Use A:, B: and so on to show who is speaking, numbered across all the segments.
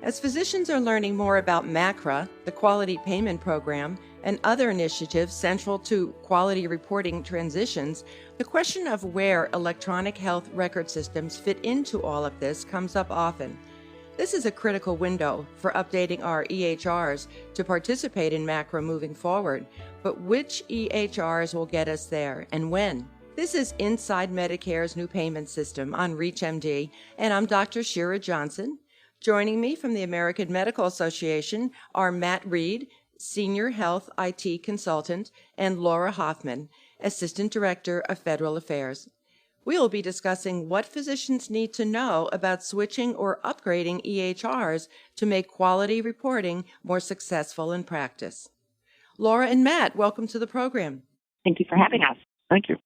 A: As physicians are learning more about MACRA, the Quality Payment Program, and other initiatives central to quality reporting transitions, the question of where electronic health record systems fit into all of this comes up often. This is a critical window for updating our EHRs to participate in MACRA moving forward, but which EHRs will get us there and when? This is Inside Medicare's new payment system on ReachMD, and I'm Dr. Shira Johnson. Joining me from the American Medical Association are Matt Reid, Senior Health IT Consultant, and Laura Hoffman, Assistant Director of Federal Affairs. We will be discussing what physicians need to know about switching or upgrading EHRs to make quality reporting more successful in practice. Laura and Matt, welcome to the program.
B: Thank you for having us.
C: Thank you.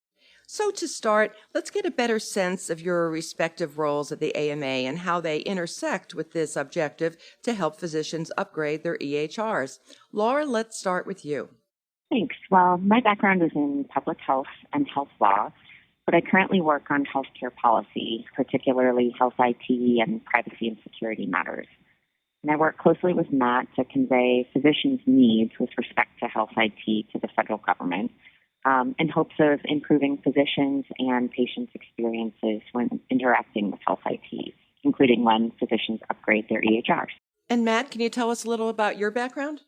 A: So to start, let's get a better sense of your respective roles at the AMA and how they intersect with this objective to help physicians upgrade their EHRs. Laura, let's start with you.
B: Thanks. Well, my background is in public health and health law, but I currently work on healthcare policy, particularly health IT and privacy and security matters. And I work closely with Matt to convey physicians' needs with respect to health IT to the federal government, in hopes of improving physicians' and patients' experiences when interacting with health IT, including when physicians upgrade their EHRs.
A: And Matt, can you tell us a little about your background?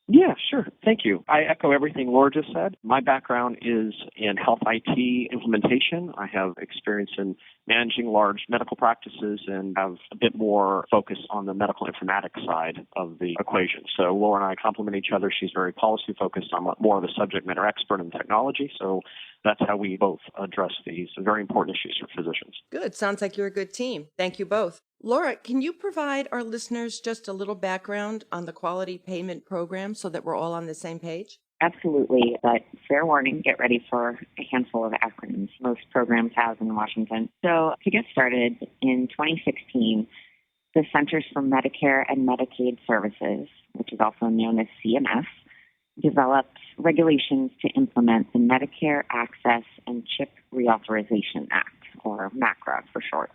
C: Yeah, sure. Thank you. I echo everything Laura just said. My background is in health IT implementation. I have experience in managing large medical practices and have a bit more focus on the medical informatics side of the equation. So Laura and I complement each other. She's very policy focused. I'm more of a subject matter expert in technology. So that's how we both address these very important issues for physicians.
A: Good. Sounds like you're a good team. Thank you both. Laura, can you provide our listeners just a little background on the Quality Payment Program so that we're all on the same page?
B: Absolutely, but fair warning, get ready for a handful of acronyms most programs have in Washington. So to get started, in 2016, the Centers for Medicare and Medicaid Services, which is also known as CMS, developed regulations to implement the Medicare Access and Chip Reauthorization Act, or MACRA for short.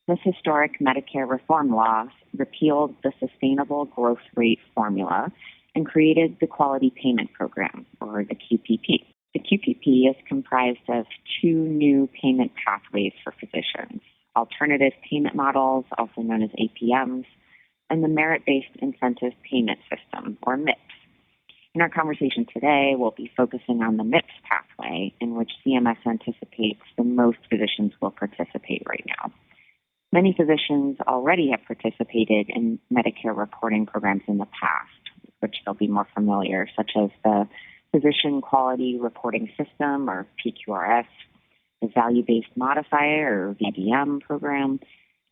B: This historic Medicare reform law repealed the Sustainable Growth Rate Formula and created the Quality Payment Program, or the QPP. The QPP is comprised of two new payment pathways for physicians: alternative payment models, also known as APMs, and the Merit-Based Incentive Payment System, or MIPS. In our conversation today, we'll be focusing on the MIPS pathway, in which CMS anticipates the most physicians will participate right now. Many physicians already have participated in Medicare reporting programs in the past, which they'll be more familiar, such as the Physician Quality Reporting System, or PQRS, the Value-Based Modifier, or VBM program,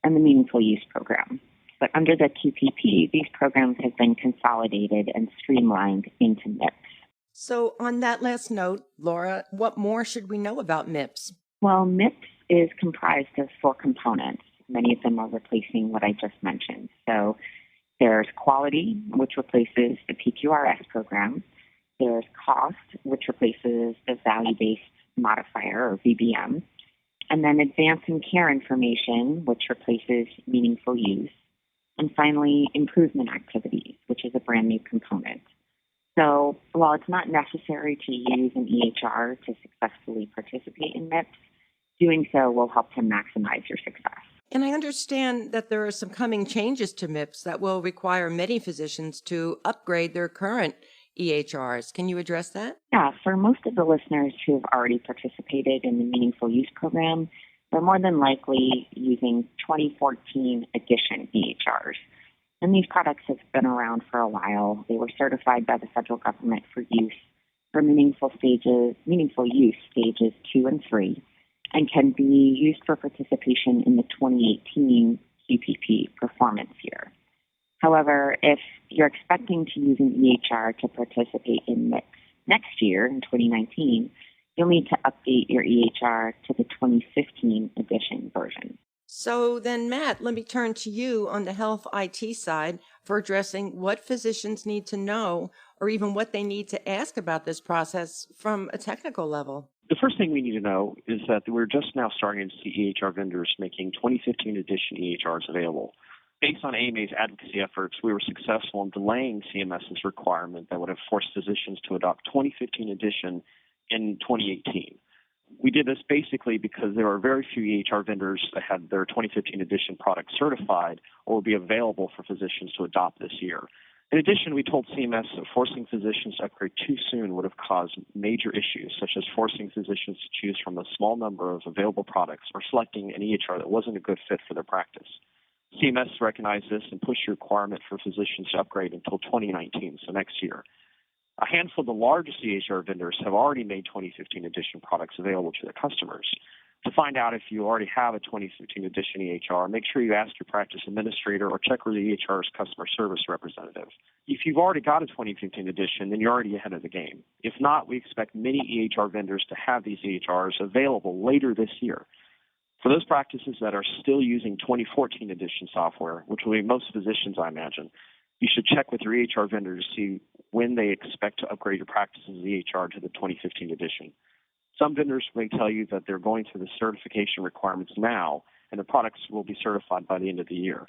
B: and the Meaningful Use program. But under the QPP, these programs have been consolidated and streamlined into MIPS.
A: So on that last note, Laura, what more should we know about MIPS?
B: Well, MIPS is comprised of four components. Many of them are replacing what I just mentioned. So there's quality, which replaces the PQRS program. There's cost, which replaces the value-based modifier, or VBM. And then advancing care information, which replaces meaningful use. And finally, improvement activities, which is a brand new component. So while it's not necessary to use an EHR to successfully participate in MIPS, doing so will help to maximize your success.
A: And I understand that there are some coming changes to MIPS that will require many physicians to upgrade their current EHRs. Can you address that?
B: Yeah, for most of the listeners who have already participated in the Meaningful Use program, they're more than likely using 2014 edition EHRs. And these products have been around for a while. They were certified by the federal government for use for meaningful use stages 2 and 3, and can be used for participation in the 2018 QPP performance year. However, if you're expecting to use an EHR to participate in MIPS next year, in 2019, you'll need to update your EHR to the 2015 edition version.
A: So then, Matt, let me turn to you on the health IT side for addressing what physicians need to know or even what they need to ask about this process from a technical level.
C: The first thing we need to know is that we're just now starting to see EHR vendors making 2015 edition EHRs available. Based on AMA's advocacy efforts, we were successful in delaying CMS's requirement that would have forced physicians to adopt 2015 edition in 2018. We did this basically because there are very few EHR vendors that had their 2015 edition product certified or would be available for physicians to adopt this year. In addition, we told CMS that forcing physicians to upgrade too soon would have caused major issues, such as forcing physicians to choose from a small number of available products or selecting an EHR that wasn't a good fit for their practice. CMS recognized this and pushed the requirement for physicians to upgrade until 2019, so next year. A handful of the largest EHR vendors have already made 2015 edition products available to their customers. To find out if you already have a 2015 edition EHR, make sure you ask your practice administrator or check with the EHR's customer service representative. If you've already got a 2015 edition, then you're already ahead of the game. If not, we expect many EHR vendors to have these EHRs available later this year. For those practices that are still using 2014 edition software, which will be most physicians, I imagine, you should check with your EHR vendor to see when they expect to upgrade your practice's EHR to the 2015 edition. Some vendors may tell you that they're going through the certification requirements now, and the products will be certified by the end of the year.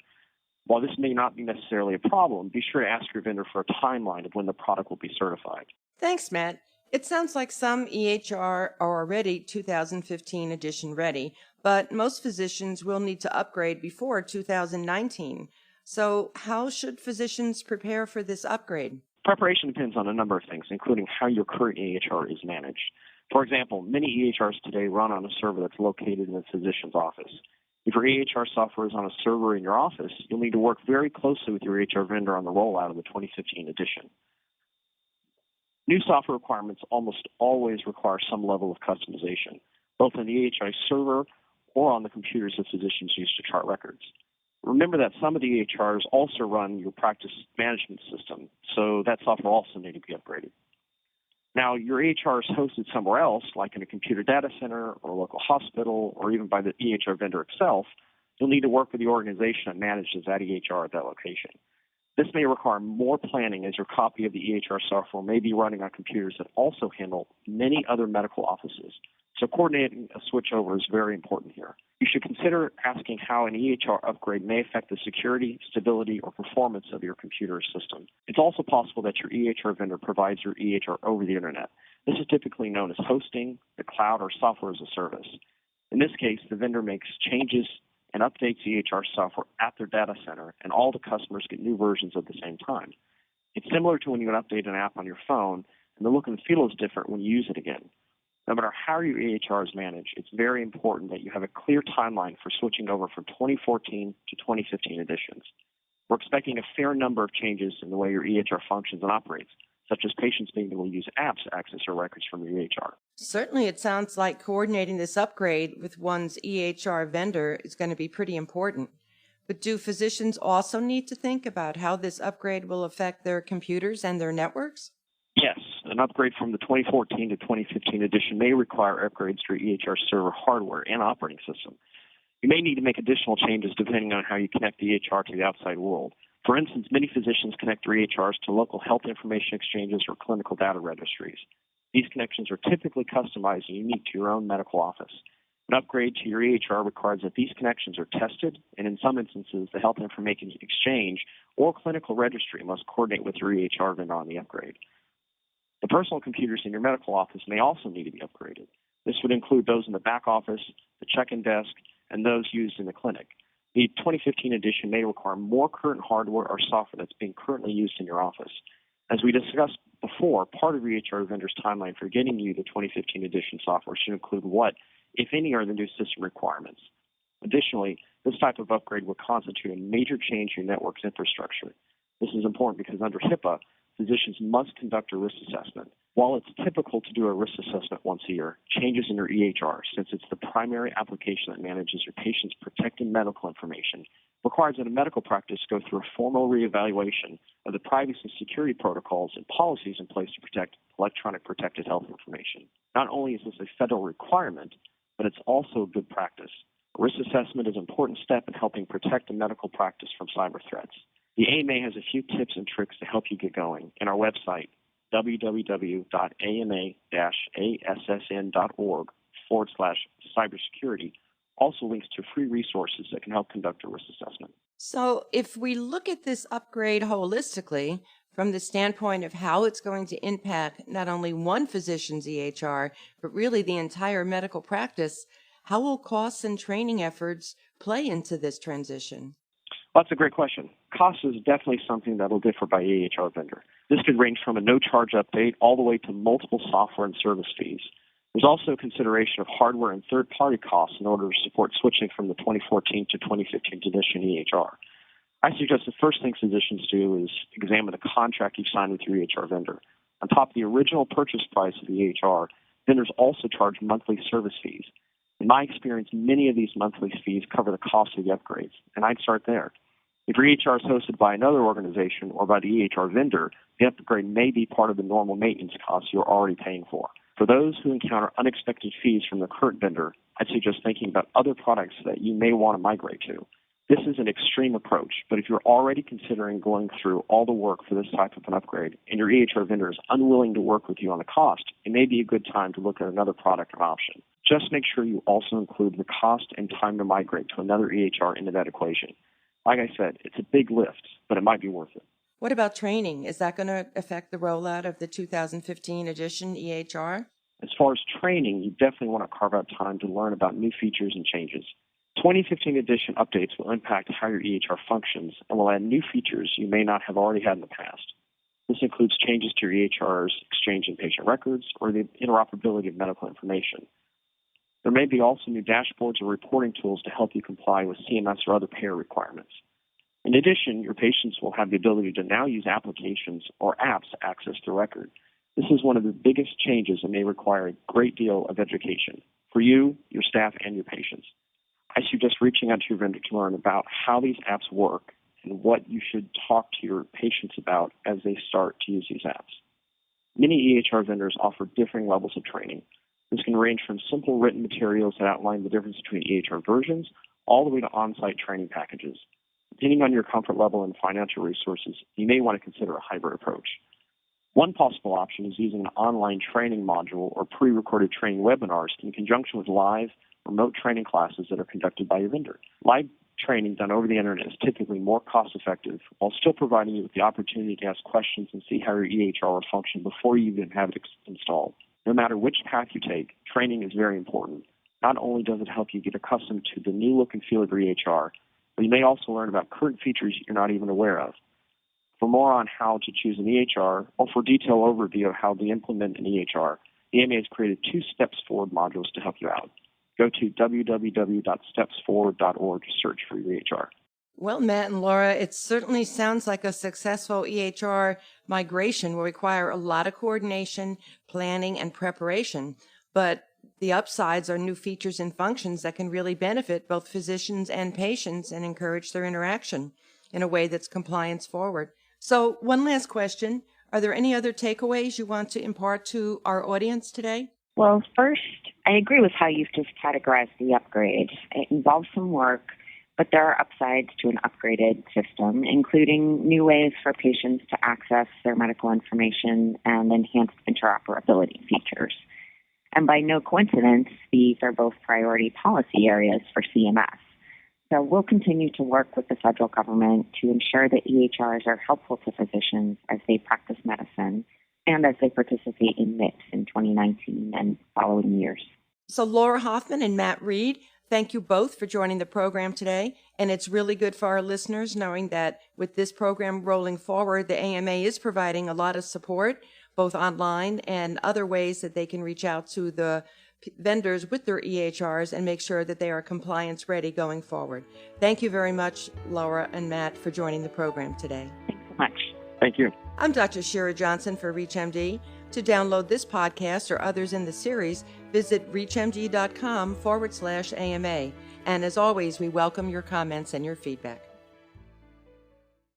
C: While this may not be necessarily a problem, be sure to ask your vendor for a timeline of when the product will be certified.
A: Thanks, Matt. It sounds like some EHR are already 2015 edition ready, but most physicians will need to upgrade before 2019. So how should physicians prepare for this upgrade?
C: Preparation depends on a number of things, including how your current EHR is managed. For example, many EHRs today run on a server that's located in a physician's office. If your EHR software is on a server in your office, you'll need to work very closely with your EHR vendor on the rollout of the 2015 edition. New software requirements almost always require some level of customization, both on the EHR server or on the computers that physicians use to chart records. Remember that some of the EHRs also run your practice management system, so that software also needs to be upgraded. Now, your EHR is hosted somewhere else, like in a computer data center or a local hospital, or even by the EHR vendor itself. You'll need to work with the organization that manages that EHR at that location. This may require more planning, as your copy of the EHR software may be running on computers that also handle many other medical offices. So coordinating a switchover is very important here. You should consider asking how an EHR upgrade may affect the security, stability, or performance of your computer system. It's also possible that your EHR vendor provides your EHR over the internet. This is typically known as hosting, the cloud, or software as a service. In this case, the vendor makes changes and updates EHR software at their data center, and all the customers get new versions at the same time. It's similar to when you update an app on your phone, and the look and feel is different when you use it again. No matter how your EHR is managed, it's very important that you have a clear timeline for switching over from 2014 to 2015 editions. We're expecting a fair number of changes in the way your EHR functions and operates, such as patients being able to use apps to access their records from your EHR.
A: Certainly, it sounds like coordinating this upgrade with one's EHR vendor is going to be pretty important. But do physicians also need to think about how this upgrade will affect their computers and their networks?
C: Yes, an upgrade from the 2014 to 2015 edition may require upgrades to your EHR server hardware and operating system. You may need to make additional changes depending on how you connect the EHR to the outside world. For instance, many physicians connect their EHRs to local health information exchanges or clinical data registries. These connections are typically customized and unique to your own medical office. An upgrade to your EHR requires that these connections are tested, and in some instances, the health information exchange or clinical registry must coordinate with your EHR vendor on the upgrade. The personal computers in your medical office may also need to be upgraded. This would include those in the back office, the check-in desk, and those used in the clinic. The 2015 edition may require more current hardware or software that's being currently used in your office. As we discussed before, part of your EHR vendor's timeline for getting you the 2015 edition software should include what, if any, are the new system requirements. Additionally, this type of upgrade would constitute a major change in your network's infrastructure. This is important because under HIPAA, physicians must conduct a risk assessment. While it's typical to do a risk assessment once a year, changes in your EHR, since it's the primary application that manages your patient's protected medical information, requires that a medical practice go through a formal reevaluation of the privacy and security protocols and policies in place to protect electronic protected health information. Not only is this a federal requirement, but it's also good practice. A risk assessment is an important step in helping protect a medical practice from cyber threats. The AMA has a few tips and tricks to help you get going, and our website, www.ama-assn.org/cybersecurity, also links to free resources that can help conduct a risk assessment.
A: So if we look at this upgrade holistically, from the standpoint of how it's going to impact not only one physician's EHR, but really the entire medical practice, how will costs and training efforts play into this transition?
C: Well, that's a great question. Cost is definitely something that will differ by EHR vendor. This could range from a no-charge update all the way to multiple software and service fees. There's also consideration of hardware and third-party costs in order to support switching from the 2014 to 2015 edition EHR. I suggest the first thing physicians do is examine the contract you've signed with your EHR vendor. On top of the original purchase price of the EHR, vendors also charge monthly service fees. In my experience, many of these monthly fees cover the cost of the upgrades, and I'd start there. If your EHR is hosted by another organization or by the EHR vendor, the upgrade may be part of the normal maintenance costs you're already paying for. For those who encounter unexpected fees from the current vendor, I'd suggest thinking about other products that you may want to migrate to. This is an extreme approach, but if you're already considering going through all the work for this type of an upgrade and your EHR vendor is unwilling to work with you on the cost, it may be a good time to look at another product or option. Just make sure you also include the cost and time to migrate to another EHR into that equation. Like I said, it's a big lift, but it might be worth it.
A: What about training? Is that going to affect the rollout of the 2015 edition EHR?
C: As far as training, you definitely want to carve out time to learn about new features and changes. 2015 edition updates will impact how your EHR functions and will add new features you may not have already had in the past. This includes changes to your EHR's exchanging patient records or the interoperability of medical information. There may be also new dashboards or reporting tools to help you comply with CMS or other payer requirements. In addition, your patients will have the ability to now use applications or apps to access the record. This is one of the biggest changes and may require a great deal of education for you, your staff, and your patients. I suggest reaching out to your vendor to learn about how these apps work and what you should talk to your patients about as they start to use these apps. Many EHR vendors offer differing levels of training. This can range from simple written materials that outline the difference between EHR versions all the way to on-site training packages. Depending on your comfort level and financial resources, you may want to consider a hybrid approach. One possible option is using an online training module or pre-recorded training webinars in conjunction with live, remote training classes that are conducted by your vendor. Live training done over the internet is typically more cost-effective while still providing you with the opportunity to ask questions and see how your EHR will function before you even have it installed. No matter which path you take, training is very important. Not only does it help you get accustomed to the new look and feel of your EHR, but you may also learn about current features you're not even aware of. For more on how to choose an EHR or for detailed overview of how to implement an EHR, the AMA has created 2 Steps Forward modules to help you out. Go to www.stepsforward.org to search for your EHR.
A: Well, Matt and Laura, it certainly sounds like a successful EHR migration will require a lot of coordination, planning, and preparation. But the upsides are new features and functions that can really benefit both physicians and patients and encourage their interaction in a way that's compliance forward. So one last question. Are there any other takeaways you want to impart to our audience today?
B: Well, first, I agree with how you've just categorized the upgrade. It involves some work, but there are upsides to an upgraded system, including new ways for patients to access their medical information and enhanced interoperability features. And by no coincidence, these are both priority policy areas for CMS. So we'll continue to work with the federal government to ensure that EHRs are helpful to physicians as they practice medicine and as they participate in MIPS in 2019 and following years.
A: So Laura Hoffman and Matt Reid, thank you both for joining the program today. And it's really good for our listeners knowing that with this program rolling forward, the AMA is providing a lot of support, both online and other ways that they can reach out to the vendors with their EHRs and make sure that they are compliance ready going forward. Thank you very much, Laura and Matt, for joining the program today.
B: Thanks so much.
C: Thank you.
A: I'm Dr. Shira Johnson for ReachMD. To download this podcast or others in the series, visit reachmd.com/AMA. And as always, we welcome your comments and your feedback.